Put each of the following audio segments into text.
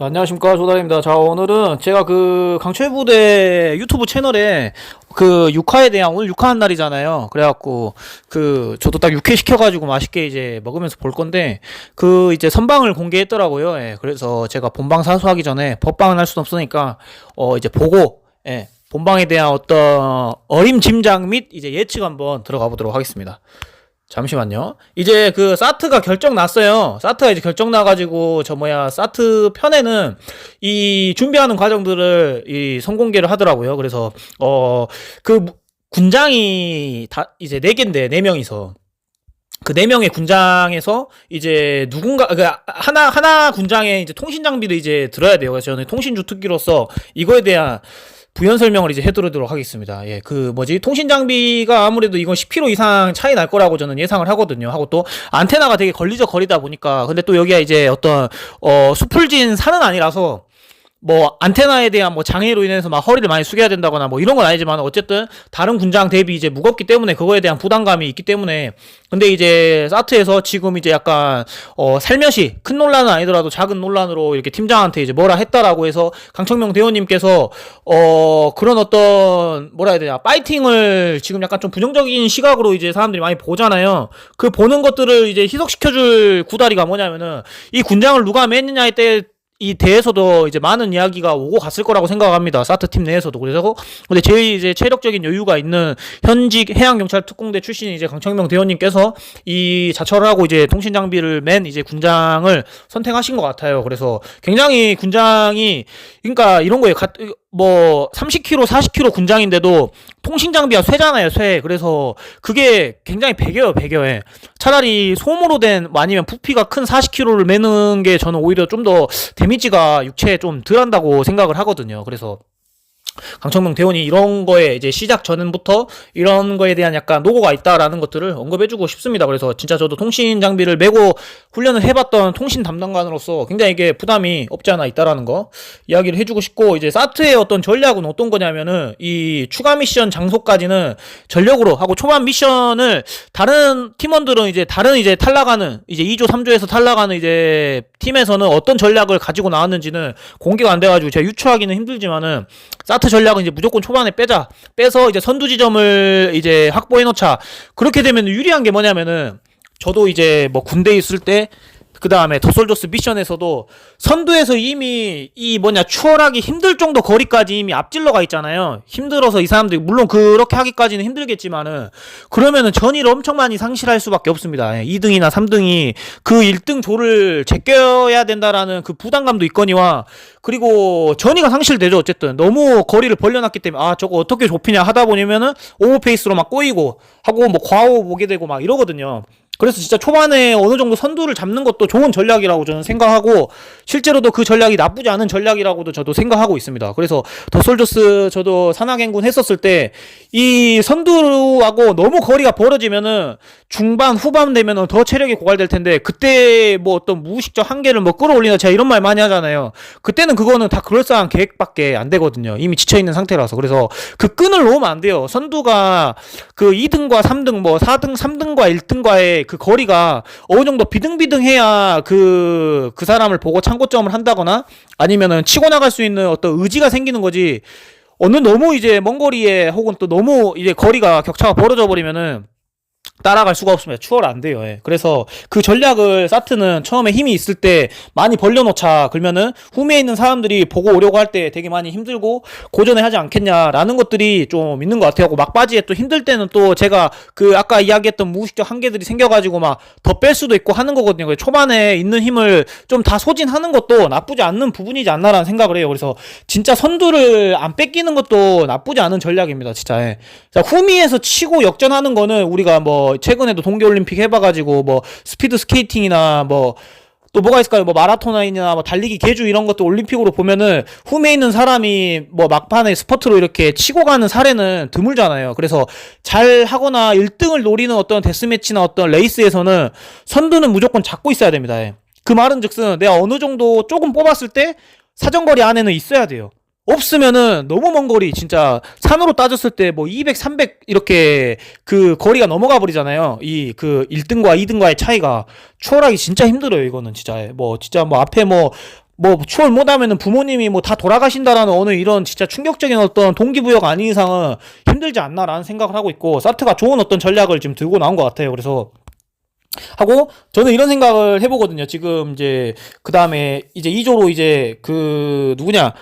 자, 안녕하십니까, 조달입니다. 자, 오늘은 제가 그 강철부대 유튜브 채널에 그 육화에 대한, 오늘 육화한 날이잖아요. 그래갖고 저도 딱 육회 시켜가지고 맛있게 이제 먹으면서 볼 건데, 이제 선방을 공개했더라고요. 예, 그래서 제가 본방 사수하기 전에 법방은 할 수는 없으니까 이제 보고, 예, 본방에 대한 어떤 어림짐작 및 이제 예측 한번 들어가 보도록 하겠습니다. 잠시만요. 이제 사트가 결정 났어요. 사트가 이제 결정 나가지고, 사트 편에는 이 준비하는 과정들을 선공개를 하더라고요. 그래서, 군장이 이제 4개인데, 4명이서. 그 4명의 군장에서 이제 하나 군장에 이제 통신 장비를 이제 들어야 돼요. 그래서 저는 통신주 특기로서 이거에 대한 부연 설명을 이제 해드리도록 하겠습니다. 예, 통신 장비가 아무래도 이건 10kg 이상 차이 날 거라고 저는 예상을 하거든요. 하고 또 안테나가 되게 걸리적거리다 보니까, 근데 또 여기가 이제 어떤 수풀진 산은 아니라서 안테나에 대한 장애로 인해서 막 허리를 많이 숙여야 된다거나 이런 건 아니지만, 어쨌든 다른 군장 대비 이제 무겁기 때문에 그거에 대한 부담감이 있기 때문에. 근데 이제 사트에서 지금 이제 약간 살며시 큰 논란은 아니더라도 작은 논란으로 이렇게 팀장한테 이제 뭐라 했다라고 해서 강청명 대원님께서 그런 어떤 뭐라 해야 되냐, 파이팅을 지금 약간 좀 부정적인 시각으로 이제 사람들이 많이 보잖아요. 그 보는 것들을 이제 희석시켜줄 구다리가 뭐냐면은, 이 군장을 누가 맸느냐에 이 대해서도 이제 많은 이야기가 오고 갔을 거라고 생각합니다. 사트 팀 내에서도. 그래서 근데 제일 이제 체력적인 여유가 있는 현직 해양경찰 특공대 출신인 이제 강청명 대원님께서 이 자처를 하고 이제 통신 장비를 맨 이제 군장을 선택하신 것 같아요. 그래서 굉장히 군장이, 그러니까 이런 거에 30kg, 40kg 군장인데도 통신 장비가 쇠잖아요, 쇠. 그래서 그게 굉장히 배겨요. 차라리 솜으로 된, 아니면 부피가 큰 40kg를 매는 게 저는 오히려 좀 더 데미지가 육체에 좀 덜 한다고 생각을 하거든요. 그래서 강청명 대원이 이런 거에 이제 시작 전부터 이런 거에 대한 약간 노고가 있다라는 것들을 언급해주고 싶습니다. 그래서 진짜 저도 통신 장비를 메고 훈련을 해봤던 통신 담당관으로서 굉장히 이게 부담이 없지 않아 있다라는 거 이야기를 해주고 싶고, 이제 사트의 어떤 전략은 어떤 거냐면은, 이 추가 미션 장소까지는 전력으로 하고, 초반 미션을 다른 팀원들은 이제 다른 이제 탈락하는 이제 2조 3조에서 탈락하는 이제 팀에서는 어떤 전략을 가지고 나왔는지는 공개가 안 돼가지고 제가 유추하기는 힘들지만은, 사트 전략은 이제 무조건 초반에 빼서 이제 선두 지점을 이제 확보해 놓자. 그렇게 되면 유리한 게 뭐냐면은, 저도 이제 군대에 있을 때, 그 다음에 더솔저스 미션에서도 선두에서 이미 추월하기 힘들 정도 거리까지 이미 앞질러가 있잖아요. 힘들어서 이 사람들이, 물론 그렇게 하기까지는 힘들겠지만은, 그러면은 전의를 엄청 많이 상실할 수밖에 없습니다. 2등이나 3등이 그 1등 조를 제껴야 된다라는 그 부담감도 있거니와, 그리고 전의가 상실되죠. 어쨌든 너무 거리를 벌려놨기 때문에, 저거 어떻게 좁히냐 하다 보면은 오버페이스로 막 꼬이고 하고 과오 보게 되고 막 이러거든요. 그래서 진짜 초반에 어느 정도 선두를 잡는 것도 좋은 전략이라고 저는 생각하고, 실제로도 그 전략이 나쁘지 않은 전략이라고도 저도 생각하고 있습니다. 그래서 더솔저스 저도 산악행군 했었을 때 이 선두하고 너무 거리가 벌어지면은 중반 후반 되면은 더 체력이 고갈될 텐데, 그때 어떤 무의식적 한계를 끌어올리나, 제가 이런 말 많이 하잖아요. 그때는 그거는 다 그럴싸한 계획밖에 안 되거든요. 이미 지쳐있는 상태라서. 그래서 그 끈을 놓으면 안 돼요. 선두가 2등과 3등 4등 3등과 1등과의 그 거리가 어느 정도 비등비등해야 그 사람을 보고 참고점을 한다거나 아니면은 치고 나갈 수 있는 어떤 의지가 생기는 거지. 너무 이제 먼 거리에, 혹은 또 너무 이제 거리가 격차가 벌어져 버리면은 따라갈 수가 없습니다. 추월 안 돼요. 예. 그래서 그 전략을 사트는 처음에 힘이 있을 때 많이 벌려놓자. 그러면은 후미에 있는 사람들이 보고 오려고 할 때 되게 많이 힘들고 고전에 하지 않겠냐라는 것들이 좀 있는 것 같아요. 막바지에 또 힘들 때는 또 제가 아까 이야기했던 무의식적 한계들이 생겨가지고 막 더 뺄 수도 있고 하는 거거든요. 초반에 있는 힘을 좀 다 소진하는 것도 나쁘지 않는 부분이지 않나라는 생각을 해요. 그래서 진짜 선두를 안 뺏기는 것도 나쁘지 않은 전략입니다. 진짜. 예. 자, 후미에서 치고 역전하는 거는 우리가 최근에도 동계올림픽 해봐가지고 스피드 스케이팅이나 또 뭐가 있을까요? 마라토나이나 달리기 계주 이런 것도 올림픽으로 보면은 후미에 있는 사람이 막판에 스퍼트로 이렇게 치고 가는 사례는 드물잖아요. 그래서 잘 하거나 1등을 노리는 어떤 데스매치나 어떤 레이스에서는 선두는 무조건 잡고 있어야 됩니다. 그 말은 즉슨 내가 어느 정도 조금 뽑았을 때 사정거리 안에는 있어야 돼요. 없으면은 너무 먼 거리, 진짜 산으로 따졌을 때 200, 300 이렇게 그 거리가 넘어가 버리잖아요. 1등과 2등과의 차이가 추월하기 진짜 힘들어요. 이거는 진짜 진짜 앞에 뭐 추월 못하면은 부모님이 뭐 다 돌아가신다라는 어느 이런 진짜 충격적인 어떤 동기부여가 아닌 이상은 힘들지 않나라는 생각을 하고 있고, 사트가 좋은 어떤 전략을 지금 들고 나온 것 같아요. 그래서 하고 저는 이런 생각을 해보거든요. 지금 이제 그 다음에 이제 2조로 이제 그 누구냐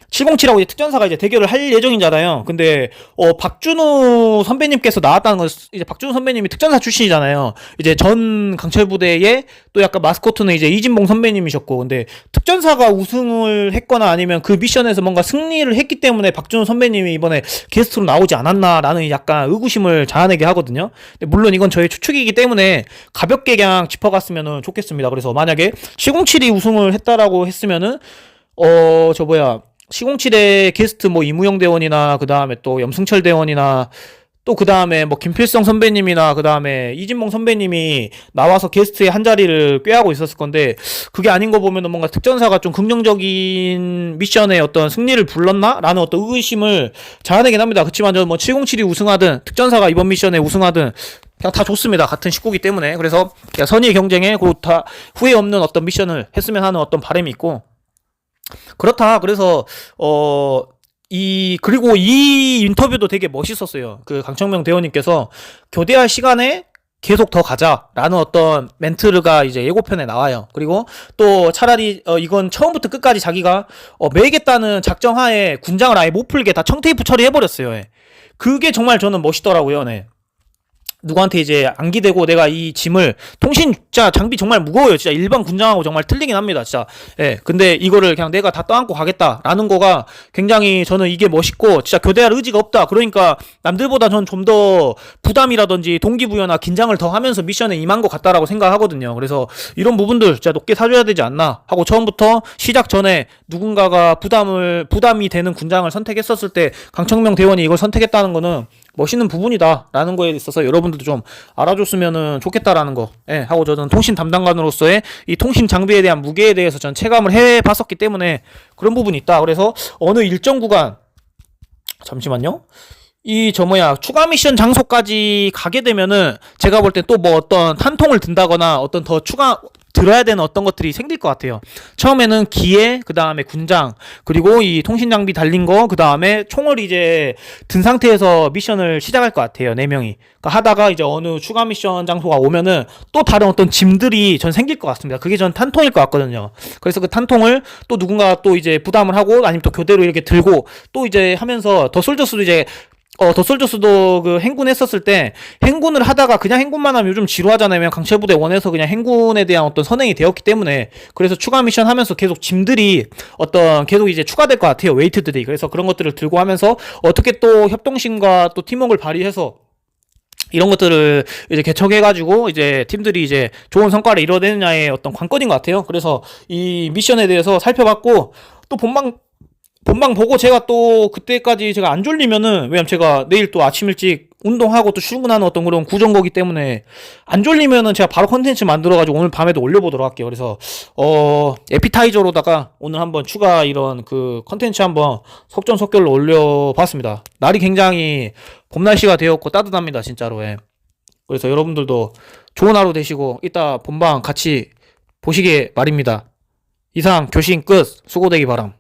707하고 이제 특전사가 이제 대결을 할 예정이잖아요. 근데 박준우 선배님께서 나왔다는 건, 이제 박준우 선배님이 특전사 출신이잖아요. 이제 전 강철 부대의 또 약간 마스코트는 이제 이진봉 선배님이셨고, 근데 특전사가 우승을 했거나 아니면 그 미션에서 뭔가 승리를 했기 때문에 박준우 선배님이 이번에 게스트로 나오지 않았나라는 약간 의구심을 자아내게 하거든요. 근데 물론 이건 저의 추측이기 때문에 가볍게 그냥 짚어갔으면 좋겠습니다. 그래서 만약에 707이 우승을 했다라고 했으면은 저 뭐야 시공칠의 게스트 뭐 이무영 대원이나 그 다음에 또 염승철 대원이나 또 그 다음에 뭐 김필성 선배님이나 그 다음에 이진봉 선배님이 나와서 게스트의 한 자리를 꾀하고 있었을 건데, 그게 아닌 거 보면은 뭔가 특전사가 좀 긍정적인 미션의 어떤 승리를 불렀나? 라는 어떤 의심을 자아내긴 합니다. 그렇지만 저는 뭐 707이 우승하든 특전사가 이번 미션에 우승하든 그냥 다 좋습니다. 같은 식구기 때문에. 그래서 그냥 선의의 경쟁에 곧 다 후회 없는 어떤 미션을 했으면 하는 어떤 바람이 있고, 그렇다. 그래서 그리고 이 인터뷰도 되게 멋있었어요. 그 강청명 대원님께서 교대할 시간에 계속 더 가자라는 어떤 멘트가 이제 예고편에 나와요. 그리고 또 차라리 이건 처음부터 끝까지 자기가 매겠다는 작정하에 군장을 아예 못 풀게 다 청테이프 처리해버렸어요. 예. 그게 정말 저는 멋있더라고요. 네. 누구한테 이제 안기대고 내가 이 짐을, 통신 진짜 장비 정말 무거워요. 진짜 일반 군장하고 정말 틀리긴 합니다. 진짜. 예. 근데 이거를 그냥 내가 다 떠안고 가겠다라는 거가 굉장히 저는 이게 멋있고, 진짜 교대할 의지가 없다. 그러니까 남들보다 전 좀 더 부담이라든지 동기부여나 긴장을 더 하면서 미션에 임한 것 같다라고 생각하거든요. 그래서 이런 부분들 진짜 높게 사줘야 되지 않나 하고, 처음부터 시작 전에 누군가가 부담이 되는 군장을 선택했었을 때 강청명 대원이 이걸 선택했다는 거는 멋있는 부분이다라는 거에 있어서 여러분들도 좀 알아줬으면 좋겠다라는 거, 예, 하고, 저는 통신 담당관으로서의 이 통신 장비에 대한 무게에 대해서 전 체감을 해봤었기 때문에 그런 부분이 있다. 그래서 어느 일정 구간, 잠시만요, 추가 미션 장소까지 가게 되면은 제가 볼 때 또 뭐 어떤 탄통을 든다거나 어떤 더 추가 들어야 되는 어떤 것들이 생길 것 같아요. 처음에는 기계, 그 다음에 군장, 그리고 이 통신 장비 달린 거, 그 다음에 총을 이제 든 상태에서 미션을 시작할 것 같아요. 4명이. 그러니까 하다가 이제 어느 추가 미션 장소가 오면은 또 다른 어떤 짐들이 전 생길 것 같습니다. 그게 전 탄통일 것 같거든요. 그래서 그 탄통을 또 누군가 또 이제 부담을 하고, 아니면 또 교대로 이렇게 들고 또 이제 하면서, 더 솔저스도 이제 더 솔저스도 그 행군했었을 때, 행군을 하다가 그냥 행군만 하면 요즘 지루하잖아요. 강철부대 원에서 그냥 행군에 대한 어떤 선행이 되었기 때문에. 그래서 추가 미션 하면서 계속 짐들이 계속 이제 추가될 것 같아요. 웨이트들이. 그래서 그런 것들을 들고 하면서 어떻게 또 협동심과 또 팀워크를 발휘해서 이런 것들을 이제 개척해가지고 이제 팀들이 이제 좋은 성과를 이뤄내느냐의 어떤 관건인 것 같아요. 그래서 이 미션에 대해서 살펴봤고, 또 본방 보고 제가 또 그때까지 제가 안 졸리면은, 왜냐면 제가 내일 또 아침 일찍 운동하고 또 출근하는 어떤 그런 구정 거기 때문에 안 졸리면은 제가 바로 컨텐츠 만들어가지고 오늘 밤에도 올려보도록 할게요. 그래서 에피타이저로다가 오늘 한번 추가 이런 그 컨텐츠 한번 속전속결로 올려봤습니다. 날이 굉장히 봄 날씨가 되었고 따뜻합니다, 진짜로. 예. 그래서 여러분들도 좋은 하루 되시고 이따 본방 같이 보시길 바랍니다. 이상 교신 끝. 수고되기 바람.